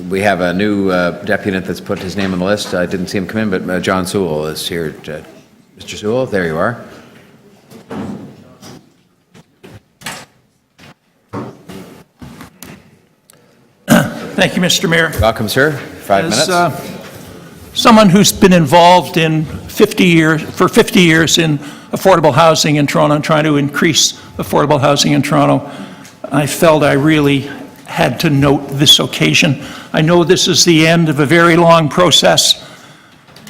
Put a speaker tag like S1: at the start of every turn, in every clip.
S1: we have a new deputant that's put his name on the list. I didn't see him come in, but John Sewell is here. Mr. Sewell, there you are.
S2: Thank you, Mr. Mayor.
S1: Welcome, sir. 5 minutes.
S2: Someone who's been involved in 50 years in affordable housing in Toronto and trying to increase affordable housing in Toronto, I felt I really had to note this occasion. I know this is the end of a very long process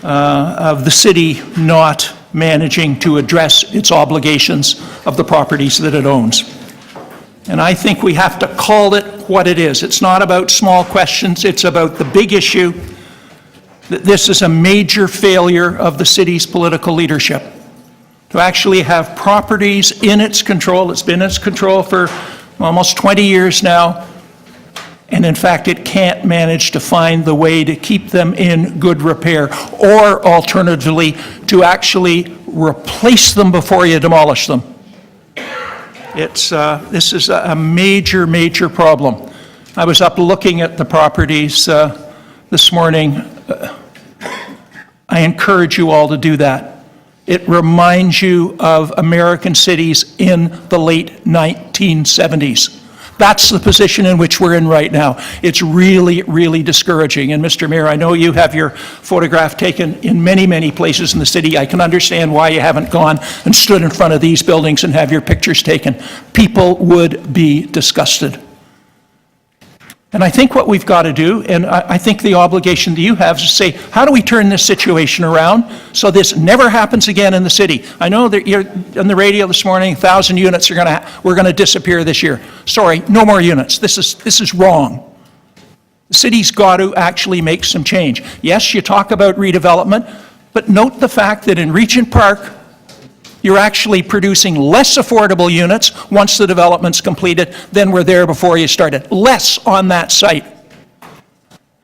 S2: of the city not managing to address its obligations of the properties that it owns. And I think we have to call it what it is. It's not about small questions, it's about the big issue that this is a major failure of the city's political leadership to actually have properties in its control. It's been in its control for almost 20 years now, and in fact it can't manage to find the way to keep them in good repair, or alternatively to actually replace them before you demolish them. This is a major, major problem. I was up looking at the properties this morning. I encourage you all to do that. It reminds you of American cities in the late 1970s. That's the position in which we're in right now. It's really, really discouraging. And Mr. Mayor, I know you have your photograph taken in many, many places in the city. I can understand why you haven't gone and stood in front of these buildings and have your pictures taken. People would be disgusted. And I think what we've got to do, and I think the obligation that you have is to say, how do we turn this situation around so this never happens again in the city? I know that you're on the radio this morning, 1,000 units we're going to disappear this year. Sorry, no more units. This is wrong. The city's got to actually make some change. Yes, you talk about redevelopment, but note the fact that in Regent Park, you're actually producing less affordable units once the development's completed than were there before you started. Less on that site.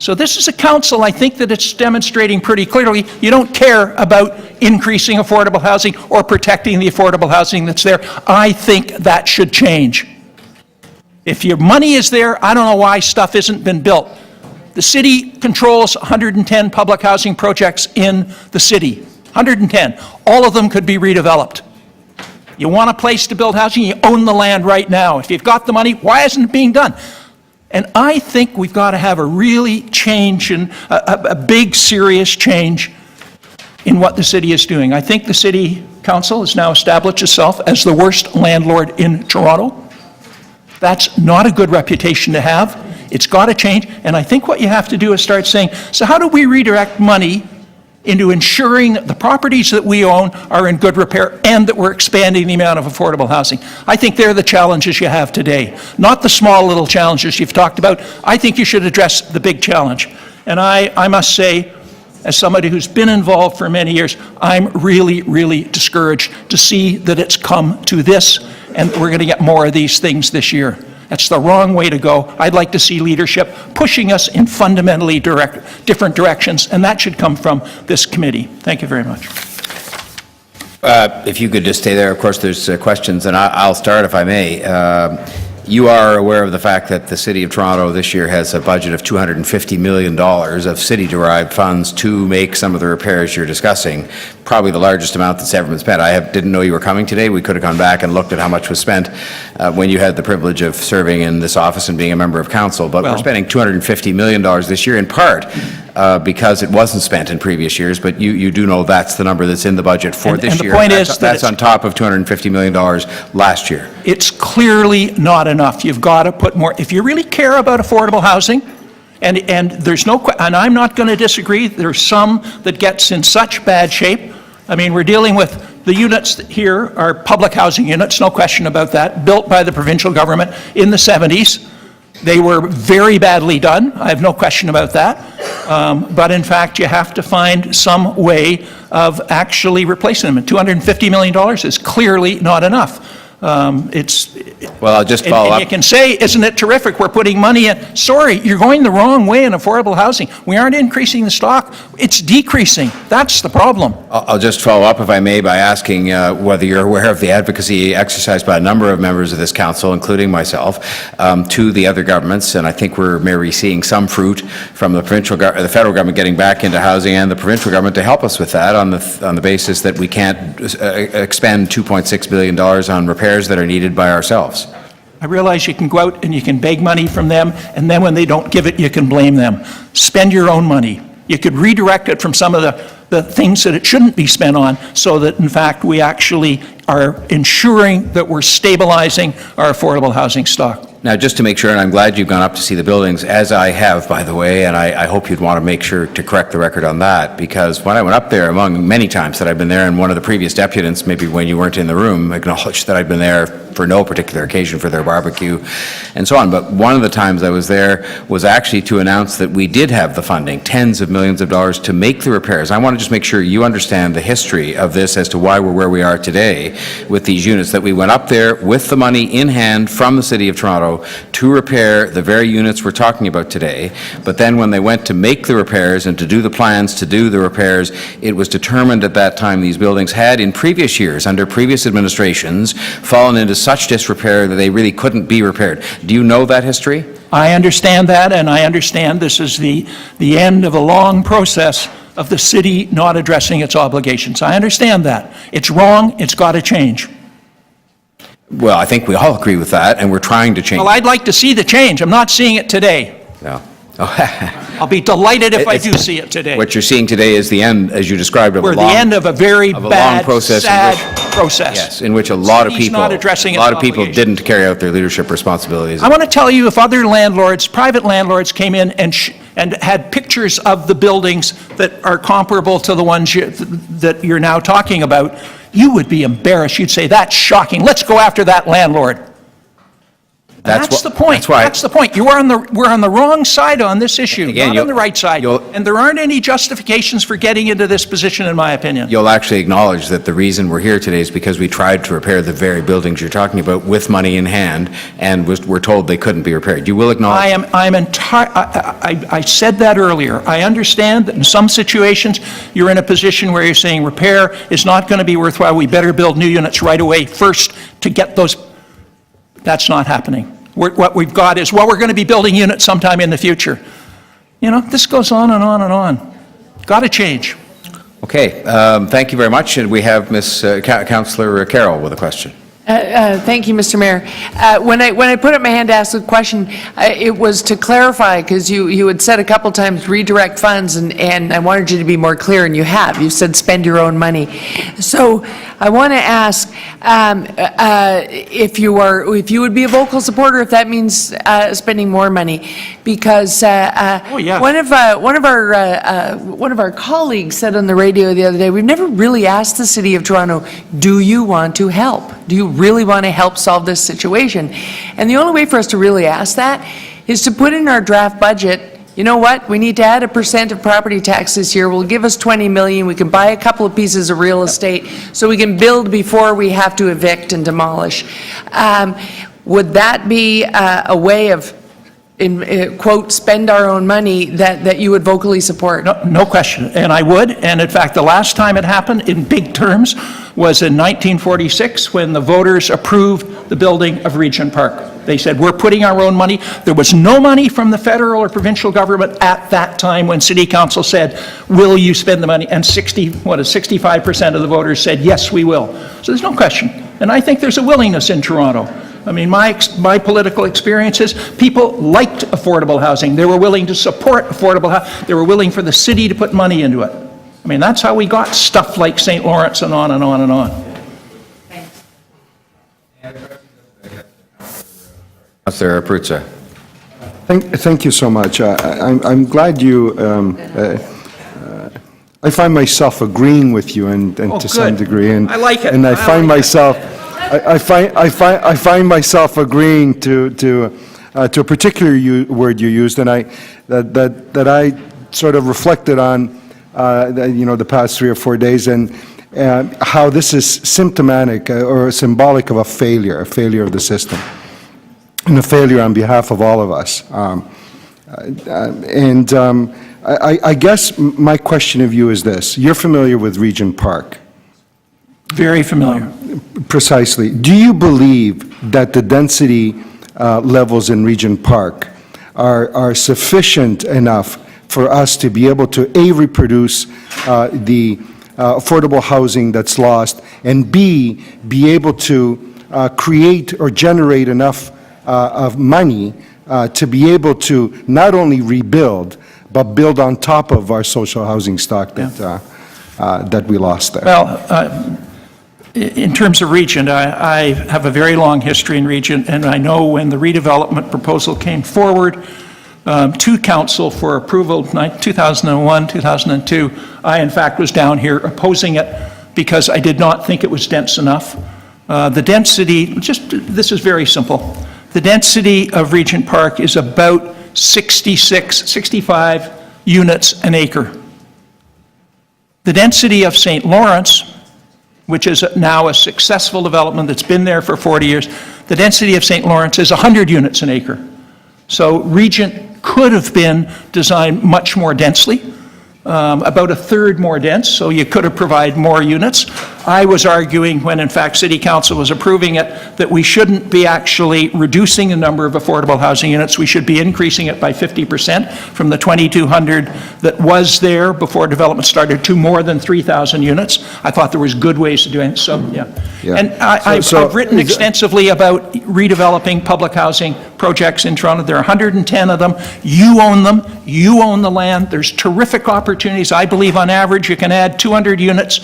S2: So this is a council, I think that it's demonstrating pretty clearly, you don't care about increasing affordable housing or protecting the affordable housing that's there. I think that should change. If your money is there, I don't know why stuff hasn't been built. The city controls 110 public housing projects in the city. 110. All of them could be redeveloped. You want a place to build housing, you own the land right now. If you've got the money, why isn't it being done? And I think we've got to have a really change, and a big, serious change in what the city is doing. I think the city council has now established itself as the worst landlord in Toronto. That's not a good reputation to have. It's got to change. And I think what you have to do is start saying, so how do we redirect money into ensuring that the properties that we own are in good repair and that we're expanding the amount of affordable housing? I think they're the challenges you have today, not the small little challenges you've talked about. I think you should address the big challenge. And I must say, as somebody who's been involved for many years, I'm really, really discouraged to see that it's come to this, and we're going to get more of these things this year. That's the wrong way to go. I'd like to see leadership pushing us in fundamentally different directions, and that should come from this committee. Thank you very much.
S1: If you could just stay there, of course, there's questions, and I'll start if I may. You are aware of the fact that the City of Toronto this year has a budget of $250 million of city-derived funds to make some of the repairs you're discussing, probably the largest amount that's ever been spent. Didn't know you were coming today. We could have gone back and looked at how much was spent when you had the privilege of serving in this office and being a member of council. But we're spending $250 million this year, in part because it wasn't spent in previous years, but you do know that's the number that's in the budget for this year.
S2: And the point is
S1: that's on top of $250 million last year.
S2: It's clearly not enough. You've got to put more. If you really care about affordable housing, and there's no, and I'm not going to disagree, there's some that gets in such bad shape. I mean, we're dealing with the units here are public housing units, no question about that, built by the provincial government in the 70s. They were very badly done, I have no question about that. But in fact, you have to find some way of actually replacing them. And $250 million is clearly not enough.
S1: Well, I'll just follow
S2: and
S1: up.
S2: you can say, isn't it terrific, we're putting money in. Sorry, you're going the wrong way in affordable housing. We aren't increasing the stock, it's decreasing. That's the problem.
S1: I'll just follow up, if I may, by asking whether you're aware of the advocacy exercised by a number of members of this council, including myself, to the other governments, and I think we're maybe seeing some fruit from the the federal government getting back into housing and the provincial government to help us with that on the basis that we can't expend $2.6 billion on repairs that are needed by ourselves.
S2: I realize you can go out and you can beg money from them, and then when they don't give it, you can blame them. Spend your own money. You could redirect it from some of the things that it shouldn't be spent on, so that, in fact, we actually are ensuring that we're stabilizing our affordable housing stock.
S1: Now, just to make sure, and I'm glad you've gone up to see the buildings, as I have, by the way, and I hope you'd want to make sure to correct the record on that, because when I went up there, among many times that I've been there, and one of the previous deputants, maybe when you weren't in the room, acknowledged that I'd been there for no particular occasion for their barbecue and so on. But one of the times I was there was actually to announce that we did have the funding, tens of millions of dollars, to make the repairs. I want to just make sure you understand the history of this as to why we're where we are today with these units, that we went up there with the money in hand from the City of Toronto to repair the very units we're talking about today. But then when they went to make the repairs and to do the plans to do the repairs, it was determined at that time these buildings had, in previous years, under previous administrations, fallen into such disrepair that they really couldn't be repaired. Do you know that history?
S2: I understand that, and I understand this is the end of a long process of the city not addressing its obligations. I understand that. It's wrong, it's got to change.
S1: Well, I think we all agree with that, and we're trying to change.
S2: Well, I'd like to see the change. I'm not seeing it today.
S1: No.
S2: I'll be delighted if I do see it today.
S1: What you're seeing today is the end, as you described, of
S2: We're
S1: a long,
S2: the end of a very bad,
S1: process
S2: sad process.
S1: yes, in which a lot of
S2: City's
S1: people,
S2: not addressing
S1: a lot
S2: its
S1: of people
S2: obligations.
S1: didn't carry out their leadership responsibilities.
S2: I want to tell you, if other landlords, private landlords, came in and had pictures of the buildings that are comparable to the ones that you're now talking about, you would be embarrassed. You'd say, that's shocking. Let's go after that landlord. That's the point.
S1: That's why.
S2: That's the point. We're on the wrong side on this issue,
S1: Again,
S2: not on the right side. And there aren't any justifications for getting into this position, in my opinion.
S1: You'll actually acknowledge that the reason we're here today is because we tried to repair the very buildings you're talking about with money in hand, and we're told they couldn't be repaired. You will acknowledge?
S2: I said that earlier. I understand that in some situations, you're in a position where you're saying repair is not going to be worthwhile. We better build new units right away first to get those. That's not happening. What we've got is, well, we're going to be building units sometime in the future. You know, this goes on and on and on. Got to change.
S1: Okay, thank you very much. And we have Ms. Councillor Carroll with a question.
S3: Thank you, Mr. Mayor. When I put up my hand to ask the question, it was to clarify, because you had said a couple times redirect funds, and I wanted you to be more clear, and you have. You said spend your own money. So I want to ask if you would be a vocal supporter if that means spending more money, because
S2: yeah.
S3: one of our colleagues said on the radio the other day, we've never really asked the City of Toronto, do you want to help? Do you really want to help solve this situation? And the only way for us to really ask that is to put in our draft budget, you know what, we need to add 1% of property tax this year. Will give us 20 million. We can buy a couple of pieces of real estate so we can build before we have to evict and demolish. Would that be a way of, quote, spend our own money that you would vocally support?
S2: No question, and I would. And in fact, the last time it happened in big terms was in 1946, when the voters approved the building of Regent Park. They said, we're putting our own money. There was no money from the federal or provincial government at that time when City Council said, will you spend the money? And 65% of the voters said, yes, we will. So there's no question. And I think there's a willingness in Toronto. I mean, my political experiences, people liked affordable housing. They were willing to support affordable housing. They were willing for the city to put money into it. I mean, that's how we got stuff like St. Lawrence and on and on and on.
S1: Councillor Prutza.
S4: Thank you so much. I'm glad you. I find myself agreeing with you, and to some degree, and
S2: I like it.
S4: And I find myself. I find myself agreeing to a particular word you used, and that I sort of reflected on, the past 3 or 4 days, and how this is symptomatic or symbolic of a failure of the system, and a failure on behalf of all of us. I guess my question of you is this. You're familiar with Regent Park.
S2: Very familiar.
S4: Precisely. Do you believe that the density levels in Regent Park are sufficient enough for us to be able to, A, reproduce the affordable housing that's lost, and B, be able to create or generate enough of money to be able to not only rebuild, but build on top of our social housing stock that we lost there?
S2: Well, in terms of Regent, I have a very long history in Regent, and I know when the redevelopment proposal came forward to council for approval, 2001, 2002, I in fact was down here opposing it because I did not think it was dense enough. The density, this is very simple. The density of Regent Park is about 65 units an acre. The density of St. Lawrence, which is now a successful development that's been there for 40 years, the density of St. Lawrence is 100 units an acre. So Regent could have been designed much more densely, about a third more dense, so you could have provided more units. I was arguing when in fact City Council was approving it that we shouldn't be actually reducing the number of affordable housing units, we should be increasing it by 50% from the 2,200 that was there before development started to more than 3,000 units. I thought there was good ways to do it, so yeah. And I've written extensively about redeveloping public housing projects in Toronto. There are 110 of them. You own them. You own the land. There's terrific opportunities. I believe on average you can add 200 units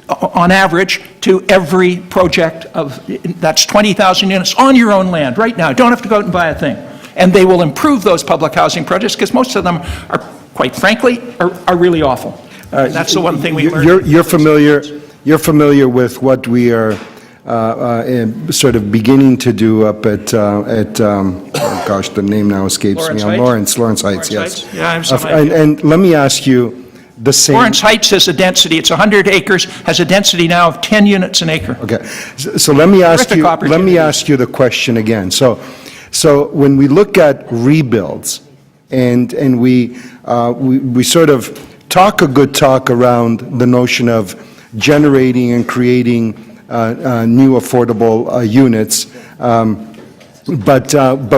S2: on average to every project that's 20,000 units on your own land right now. You don't have to go out and buy a thing. And they will improve those public housing projects because most of them are, quite frankly, are really awful. That's the one thing we learned.
S4: You're familiar with what we are sort of beginning to do up at oh gosh, the name now escapes me.
S2: Lawrence
S4: Heights, yes.
S2: Heights? Yeah, I have some idea.
S4: And let me ask you the same.
S2: Lawrence Heights has a density, it's 100 acres, has a density now of 10 units an acre.
S4: Okay, so let me ask you the question again. So when we look at rebuilds and we sort of talk a good talk around the notion of generating and creating new affordable units, but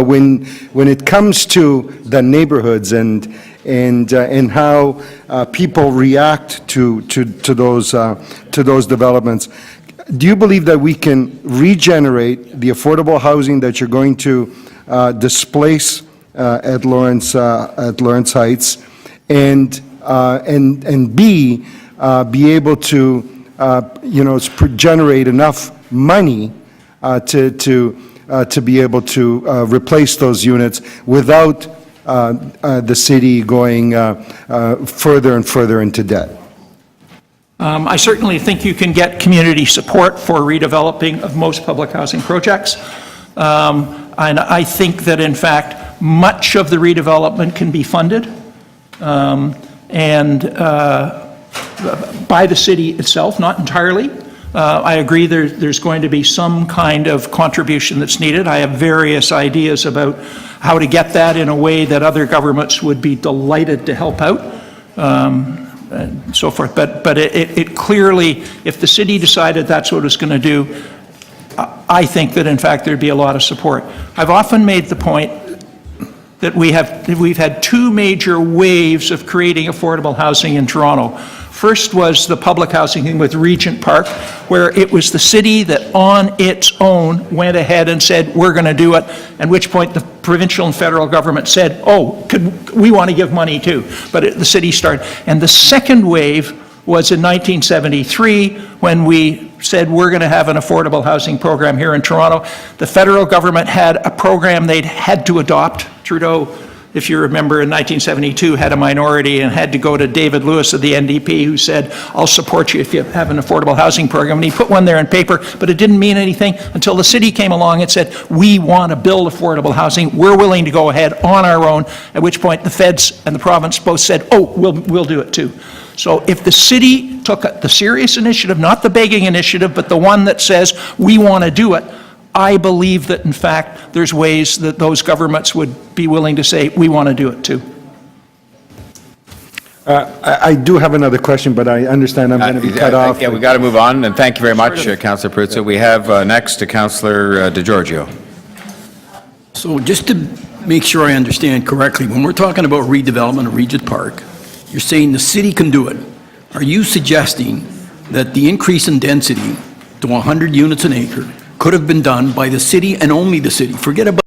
S4: when it comes to the neighborhoods and how people react to those developments, do you believe that we can regenerate the affordable housing that you're going to displace at Lawrence Heights, and B, be able to generate enough money to be able to replace those units without the city going further and further into debt?
S2: I certainly think you can get community support for redeveloping of most public housing projects. And I think that, in fact, much of the redevelopment can be funded by the city itself, not entirely. I agree there's going to be some kind of contribution that's needed. I have various ideas about how to get that in a way that other governments would be delighted to help out, and so forth. But it clearly, if the city decided that's what it was going to do, I think that in fact there'd be a lot of support. I've often made the point that we've had two major waves of creating affordable housing in Toronto. First was the public housing thing with Regent Park, where it was the city that on its own went ahead and said, we're going to do it, at which point the provincial and federal government said, oh, we want to give money too. But the city started. And the second wave was in 1973 when we said we're going to have an affordable housing program here in Toronto. The federal government had a program they'd had to adopt. Trudeau if you remember, in 1972, had a minority and had to go to David Lewis of the NDP, who said, I'll support you if you have an affordable housing program. And he put one there in paper, but it didn't mean anything until the city came along and said, we want to build affordable housing. We're willing to go ahead on our own, at which point the feds and the province both said, oh, we'll do it too. So if the city took the serious initiative, not the begging initiative, but the one that says, we want to do it, I believe that, in fact, there's ways that those governments would be willing to say, we want to do it too.
S4: I do have another question, but I understand I'm going to be cut off.
S1: Yeah, we've got to move on, and thank you very much, Councillor Peruzza. We have next Councillor DeGiorgio.
S5: So just to make sure I understand correctly, when we're talking about redevelopment of Regent Park, you're saying the city can do it. Are you suggesting that the increase in density to 100 units an acre could have been done by the city and only the city? Forget about